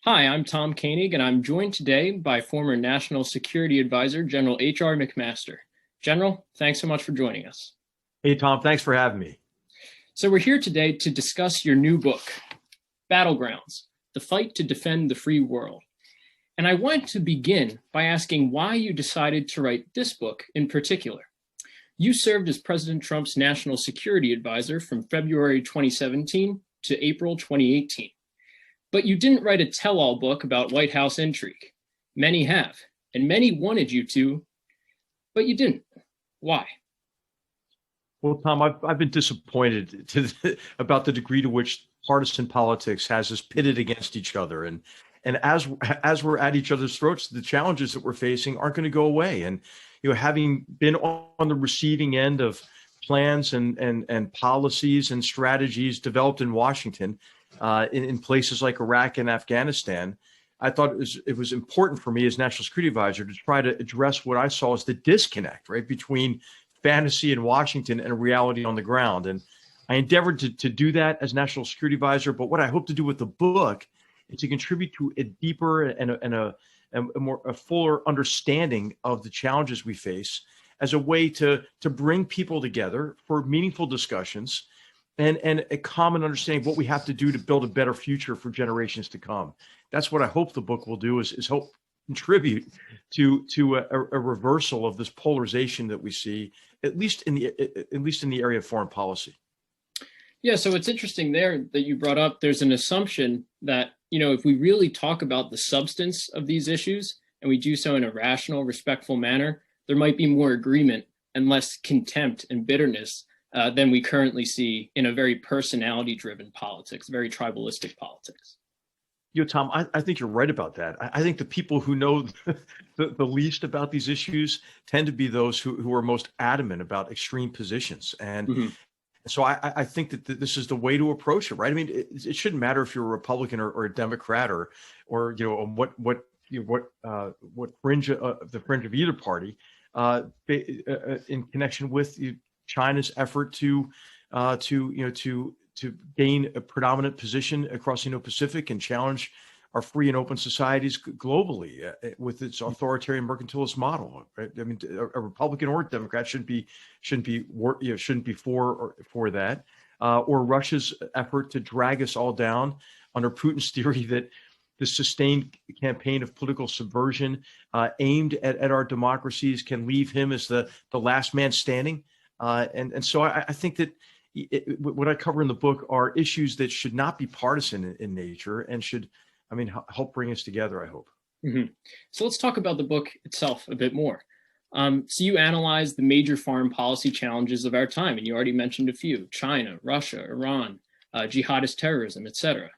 Hi, I'm Tom Koenig, and I'm joined today by former National Security Advisor, General H.R. McMaster. General, thanks so much for joining us. Hey, Tom, thanks for having me. So we're here today to discuss your new book, Battlegrounds, The Fight to Defend the Free World. And I want to begin by asking why you decided to write this book in particular. You served as President Trump's National Security Advisor from February 2017 to April 2018. But you didn't write a tell-all book about White House intrigue. Many have, and many wanted you to, but you didn't. Why? Well, Tom, I've been disappointed about the degree to which partisan politics has us pitted against each other. And as we're at each other's throats, the challenges that we're facing aren't going to go away. And, having been on the receiving end of plans and policies and strategies developed in Washington, in places like Iraq and Afghanistan, I thought it was important for me as National Security Advisor to try to address what I saw as the disconnect, right, between fantasy in Washington and reality on the ground. And I endeavored to do that as National Security Advisor. But what I hope to do with the book is to contribute to a deeper and a fuller understanding of the challenges we face as a way to bring people together for meaningful discussions and a common understanding of what we have to do to build a better future for generations to come. That's what I hope the book will do, is help contribute to a reversal of this polarization that we see, at least in the area of foreign policy. Yeah, so it's interesting there that you brought up, there's an assumption that, if we really talk about the substance of these issues and we do so in a rational, respectful manner, there might be more agreement and less contempt and bitterness than we currently see in a very personality-driven politics, very tribalistic politics. Tom, I think you're right about that. I think the people who know the least about these issues tend to be those who are most adamant about extreme positions. And so I think that this is the way to approach it, right? I mean, it shouldn't matter if you're a Republican or a Democrat or what fringe the fringe of either party in connection with China's effort to gain a predominant position across the Indo-Pacific and challenge our free and open societies globally with its authoritarian mercantilist model. Right? I mean, a Republican or a Democrat shouldn't be for that, or Russia's effort to drag us all down under Putin's theory that the sustained campaign of political subversion aimed at our democracies can leave him as the last man standing. And so I think that what I cover in the book are issues that should not be partisan in nature and should, help bring us together, I hope. So let's talk about the book itself a bit more. So you analyze the major foreign policy challenges of our time, and you already mentioned a few: China, Russia, Iran, jihadist terrorism, etc.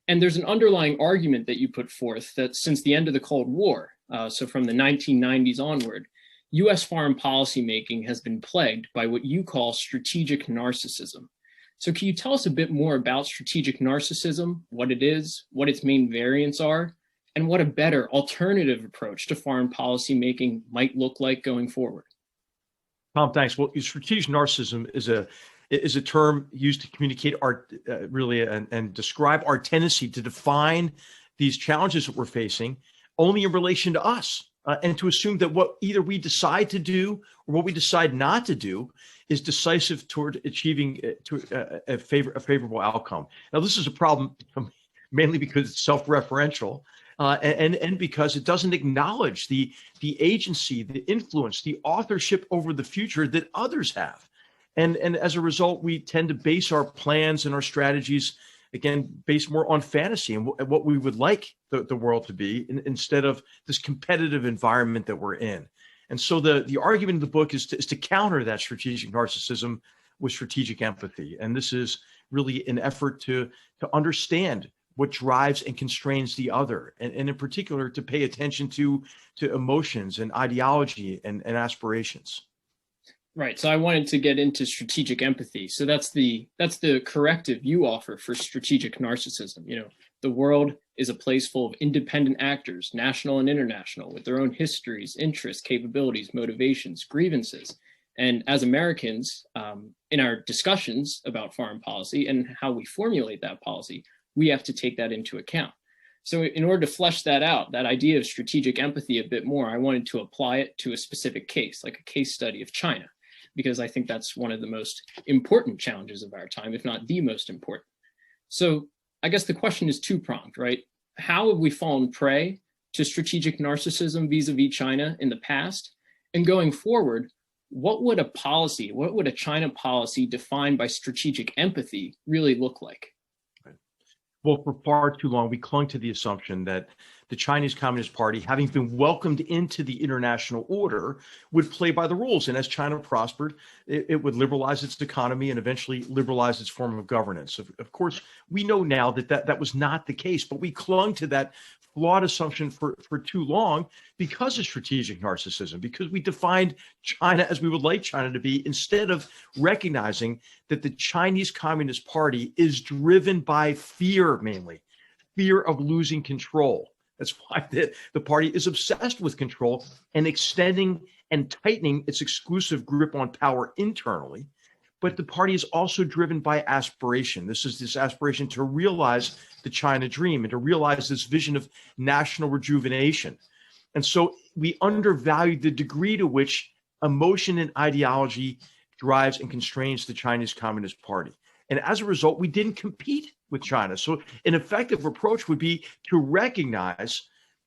And there's an underlying argument that you put forth that since the end of the Cold War, so from the 1990s onward, U.S. foreign policy making has been plagued by what you call strategic narcissism. So can you tell us a bit more about strategic narcissism, what it is, what its main variants are, and what a better alternative approach to foreign policy making might look like going forward? Tom, thanks. Well, strategic narcissism is a term used to communicate and describe our tendency to define these challenges that we're facing only in relation to us. And to assume that what either we decide to do or what we decide not to do is decisive toward achieving a favorable outcome. Now, this is a problem mainly because it's self-referential and because it doesn't acknowledge the agency, the influence, the authorship over the future that others have. And as a result, we tend to base our plans and our strategies, again, based more on fantasy and what we would like the world to be instead of this competitive environment that we're in. And so the argument in the book is to counter that strategic narcissism with strategic empathy. And this is really an effort to understand what drives and constrains the other, and in particular, to pay attention to emotions and ideology and aspirations. Right. So I wanted to get into strategic empathy. So that's the corrective you offer for strategic narcissism. The world is a place full of independent actors, national and international, with their own histories, interests, capabilities, motivations, grievances. And as Americans, in our discussions about foreign policy and how we formulate that policy, we have to take that into account. So in order to flesh that out, that idea of strategic empathy a bit more, I wanted to apply it to a specific case, like a case study of China, because I think that's one of the most important challenges of our time, if not the most important. So I guess the question is two-pronged, right? How have we fallen prey to strategic narcissism vis-a-vis China in the past? And going forward, what would a China policy defined by strategic empathy really look like? Well, for far too long, we clung to the assumption that the Chinese Communist Party, having been welcomed into the international order, would play by the rules. And as China prospered, it would liberalize its economy and eventually liberalize its form of governance. Of course, we know now that was not the case, but we clung to that flawed assumption for too long because of strategic narcissism, because we defined China as we would like China to be, instead of recognizing that the Chinese Communist Party is driven by fear, mainly fear of losing control. That's why the party is obsessed with control and extending and tightening its exclusive grip on power internally. But the party is also driven by aspiration. This is this aspiration to realize the China dream and to realize this vision of national rejuvenation. And so we undervalue the degree to which emotion and ideology drives and constrains the Chinese Communist Party. And as a result, we didn't compete with China. So an effective approach would be to recognize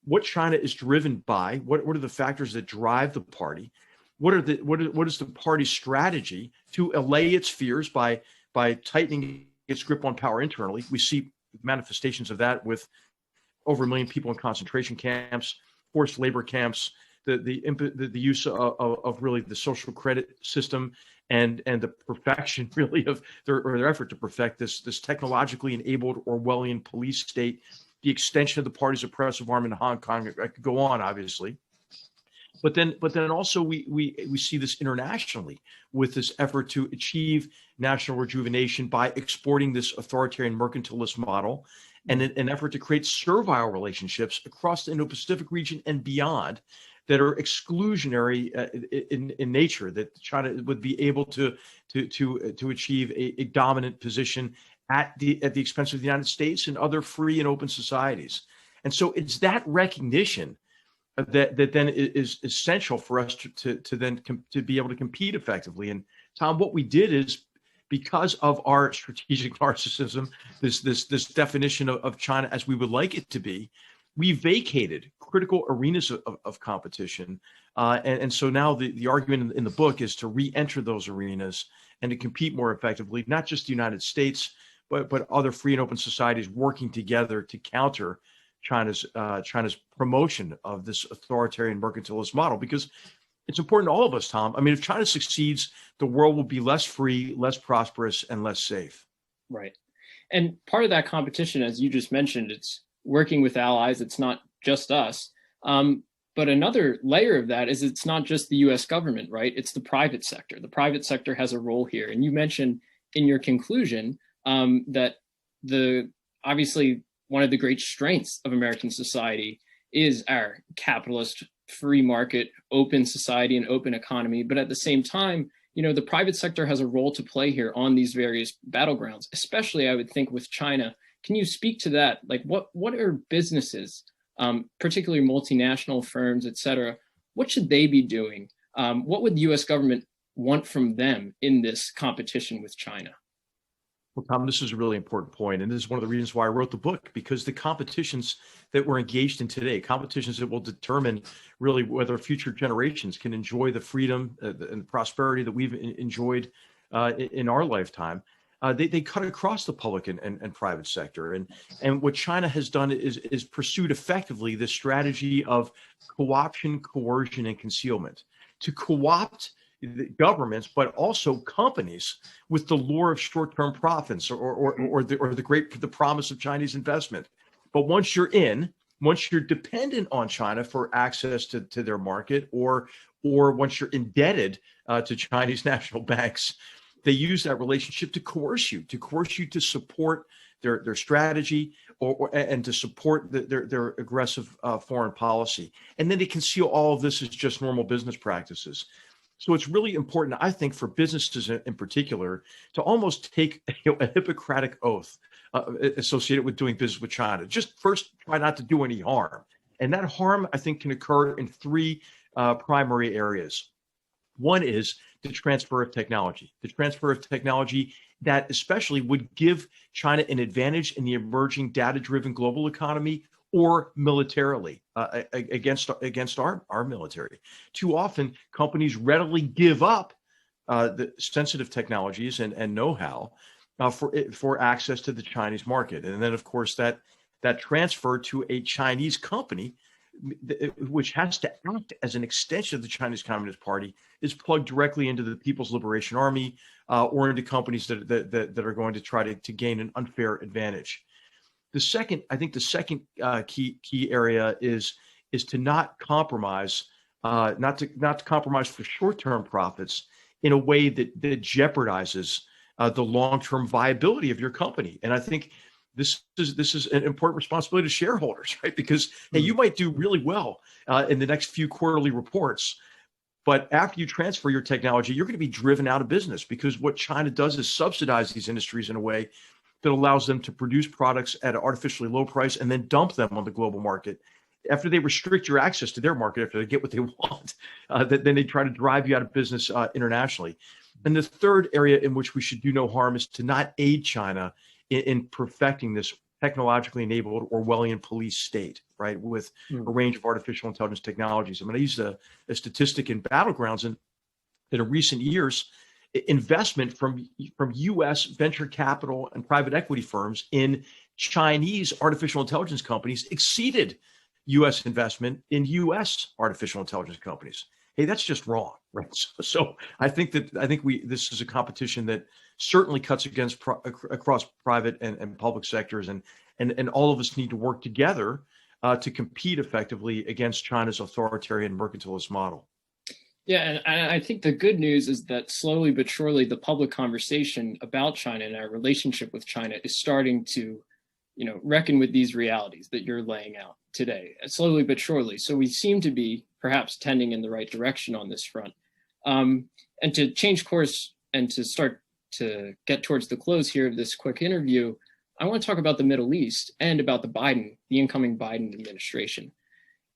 what China is driven by, what are the factors that drive the party, what is the party's strategy to allay its fears by tightening its grip on power internally. We see manifestations of that with over 1 million people in concentration camps, forced labor camps, the use of really the social credit system and the perfection really of their effort to perfect this technologically enabled Orwellian police state, the extension of the party's oppressive arm in Hong Kong. I could go on, obviously. But then also we see this internationally with this effort to achieve national rejuvenation by exporting this authoritarian mercantilist model and an effort to create servile relationships across the Indo-Pacific region and beyond that are exclusionary in nature, that China would be able to achieve a dominant position at the expense of the United States and other free and open societies. And so it's that recognition that then is essential for us to be able to compete effectively. And Tom, what we did is, because of our strategic narcissism, this definition of China as we would like it to be, we vacated critical arenas of competition. And so now the argument in the book is to re-enter those arenas and to compete more effectively, not just the United States, but other free and open societies working together to counter China's promotion of this authoritarian mercantilist model, because it's important to all of us, Tom. I mean, if China succeeds, the world will be less free, less prosperous, and less safe. Right. And part of that competition, as you just mentioned, it's working with allies. It's not just us. But another layer of that is it's not just the US government, right? It's the private sector. The private sector has a role here. And you mentioned in your conclusion that obviously one of the great strengths of American society is our capitalist, free market, open society and open economy. But at the same time, the private sector has a role to play here on these various battlegrounds, especially I would think with China. Can you speak to that? Like what are businesses, particularly multinational firms, et cetera, what should they be doing? What would the US government want from them in this competition with China? Well, Tom, this is a really important point, and this is one of the reasons why I wrote the book, because the competitions that we're engaged in today, competitions that will determine really whether future generations can enjoy the freedom and the prosperity that we've enjoyed in our lifetime, they cut across the public and private sector. And what China has done is pursued effectively the strategy of co-option, coercion, and concealment to co-opt governments, but also companies with the lure of short-term profits or the promise of Chinese investment. But once you're dependent on China for access to their market, or once you're indebted to Chinese national banks, they use that relationship to coerce you to support their strategy and to support their aggressive foreign policy. And then they conceal all of this as just normal business practices. So it's really important, I think, for businesses in particular to almost take a Hippocratic oath associated with doing business with China. Just first, try not to do any harm. And that harm, I think, can occur in three primary areas. One is the transfer of technology. The transfer of technology that especially would give China an advantage in the emerging data-driven global economy or militarily against our military. Too often, companies readily give up the sensitive technologies and know-how for access to the Chinese market. And then, of course, that transfer to a Chinese company, which has to act as an extension of the Chinese Communist Party, is plugged directly into the People's Liberation Army or into companies that are going to try to gain an unfair advantage. The second key area is to not compromise, not to compromise for short-term profits in a way that jeopardizes the long-term viability of your company. And I think this is an important responsibility to shareholders, right? Because hey, you might do really well in the next few quarterly reports, but after you transfer your technology, you're going to be driven out of business, because what China does is subsidize these industries in a way that allows them to produce products at an artificially low price and then dump them on the global market. After they restrict your access to their market, after they get what they want, then they try to drive you out of business internationally. And the third area in which we should do no harm is to not aid China in perfecting this technologically enabled Orwellian police state, right, with a range of artificial intelligence technologies. I mean, I used a statistic in Battlegrounds, and in recent years, investment from U.S. venture capital and private equity firms in Chinese artificial intelligence companies exceeded U.S. investment in U.S. artificial intelligence companies. Hey, that's just wrong, right? So I think this is a competition that certainly cuts against across private and public sectors, and all of us need to work together to compete effectively against China's authoritarian mercantilist model. Yeah, and I think the good news is that slowly but surely the public conversation about China and our relationship with China is starting to, reckon with these realities that you're laying out today, slowly but surely. So we seem to be perhaps tending in the right direction on this front. And to change course and to start to get towards the close here of this quick interview, I want to talk about the Middle East and about the incoming Biden administration,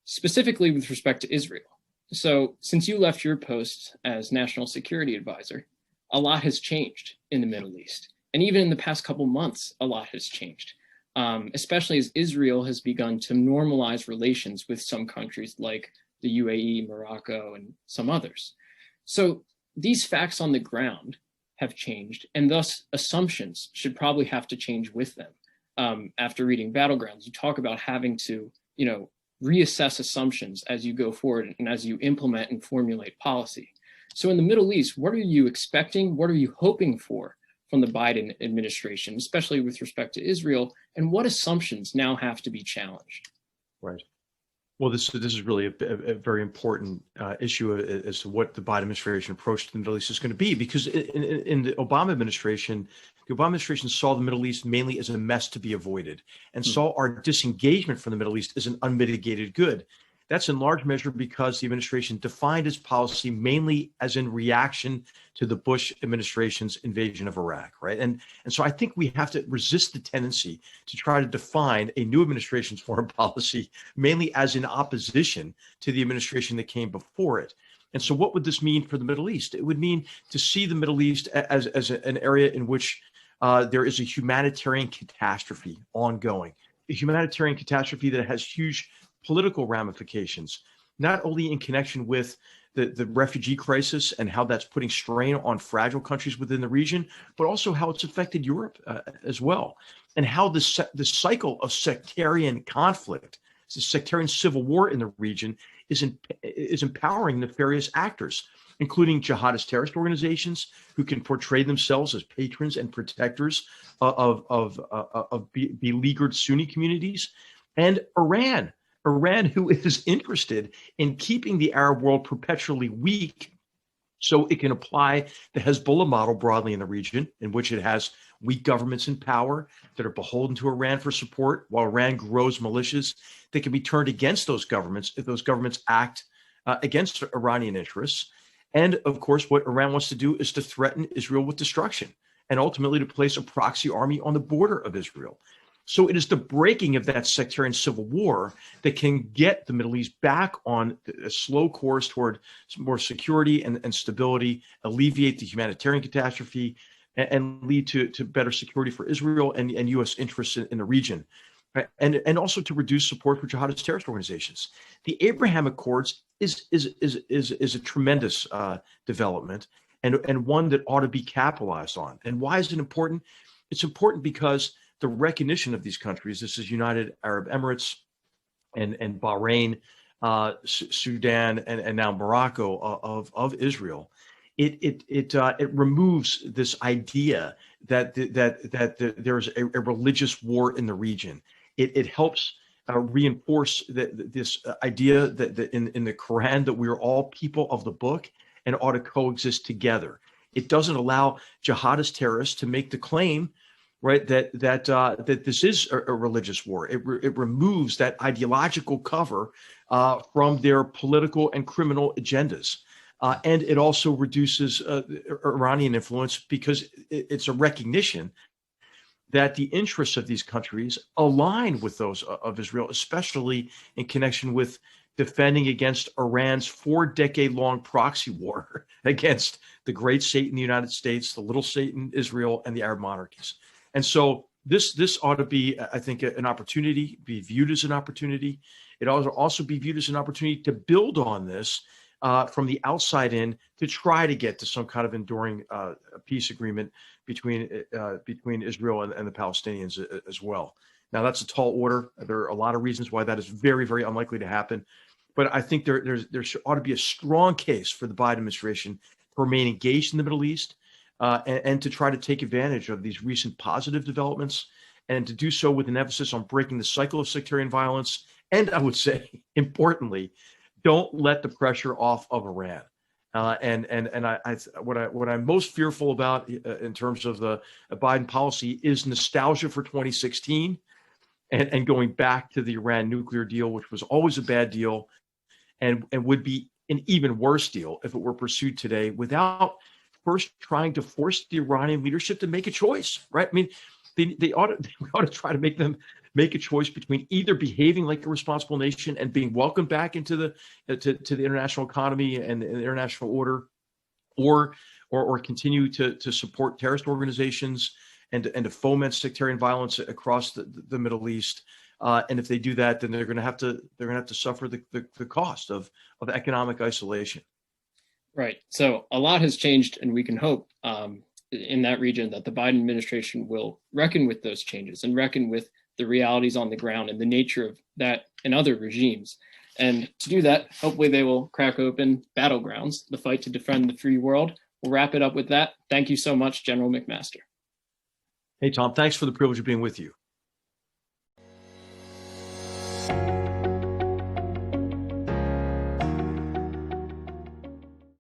specifically with respect to Israel. So since you left your post as National Security Advisor, a lot has changed in the Middle East. And even in the past couple months, a lot has changed, especially as Israel has begun to normalize relations with some countries like the UAE, Morocco, and some others. So these facts on the ground have changed, and thus assumptions should probably have to change with them. After reading Battlegrounds, you talk about having to, reassess assumptions as you go forward and as you implement and formulate policy. So in the Middle East, what are you expecting? What are you hoping for from the Biden administration, especially with respect to Israel? And what assumptions now have to be challenged? Right. Well, this is really a very important issue as to what the Biden administration approach to the Middle East is going to be, because in the Obama administration saw the Middle East mainly as a mess to be avoided and saw our disengagement from the Middle East as an unmitigated good. That's in large measure because the administration defined its policy mainly as in reaction to the Bush administration's invasion of Iraq, right? And so I think we have to resist the tendency to try to define a new administration's foreign policy mainly as in opposition to the administration that came before it. And so what would this mean for the Middle East? It would mean to see the Middle East as an area in which there is a humanitarian catastrophe ongoing, a humanitarian catastrophe that has huge political ramifications, not only in connection with the refugee crisis and how that's putting strain on fragile countries within the region, but also how it's affected Europe as well, and how the cycle of sectarian conflict, the sectarian civil war in the region is empowering nefarious actors, including jihadist terrorist organizations who can portray themselves as patrons and protectors of beleaguered Sunni communities, and Iran, who is interested in keeping the Arab world perpetually weak so it can apply the Hezbollah model broadly in the region, in which it has weak governments in power that are beholden to Iran for support, while Iran grows militias that can be turned against those governments if those governments act against Iranian interests. And of course, what Iran wants to do is to threaten Israel with destruction and ultimately to place a proxy army on the border of Israel. So it is the breaking of that sectarian civil war that can get the Middle East back on a slow course toward more security and stability, alleviate the humanitarian catastrophe, and lead to better security for Israel and U.S. interests in the region, right? And also to reduce support for jihadist terrorist organizations. The Abraham Accords is a tremendous development and one that ought to be capitalized on. And why is it important? It's important because the recognition of these countries, this is United Arab Emirates and Bahrain, Sudan, and now Morocco of Israel. It removes this idea that there's a religious war in the region. It helps reinforce this idea that in the Quran that we are all people of the book and ought to coexist together. It doesn't allow jihadist terrorists to make the claim, right, that this is a religious war. It removes that ideological cover from their political and criminal agendas. And it also reduces Iranian influence because it's a recognition that the interests of these countries align with those of Israel, especially in connection with defending against Iran's 4-decade-long proxy war against the great state in the United States, the little state in Israel, and the Arab monarchies. And so this ought to be, I think, an opportunity, be viewed as an opportunity. It ought to also be viewed as an opportunity to build on this from the outside in to try to get to some kind of enduring peace agreement between Israel and the Palestinians as well. Now, that's a tall order. There are a lot of reasons why that is very, very unlikely to happen. But I think there ought to be a strong case for the Biden administration to remain engaged in the Middle East and to try to take advantage of these recent positive developments and to do so with an emphasis on breaking the cycle of sectarian violence. And I would say, importantly, don't let the pressure off of Iran. What I'm most fearful about in terms of the Biden policy is nostalgia for 2016 and going back to the Iran nuclear deal, which was always a bad deal and would be an even worse deal if it were pursued today without first trying to force the Iranian leadership to make a choice, right? I mean, we ought to try to make them make a choice between either behaving like a responsible nation and being welcomed back into the to the international economy and the international order, or continue to support terrorist organizations and to foment sectarian violence across the Middle East. And if they do that, then they're going to have to suffer the cost of economic isolation. Right. So a lot has changed, and we can hope in that region that the Biden administration will reckon with those changes and reckon with the realities on the ground and the nature of that and other regimes. And to do that, hopefully they will crack open Battlegrounds, the fight to defend the free world. We'll wrap it up with that. Thank you so much, General McMaster. Hey, Tom, thanks for the privilege of being with you.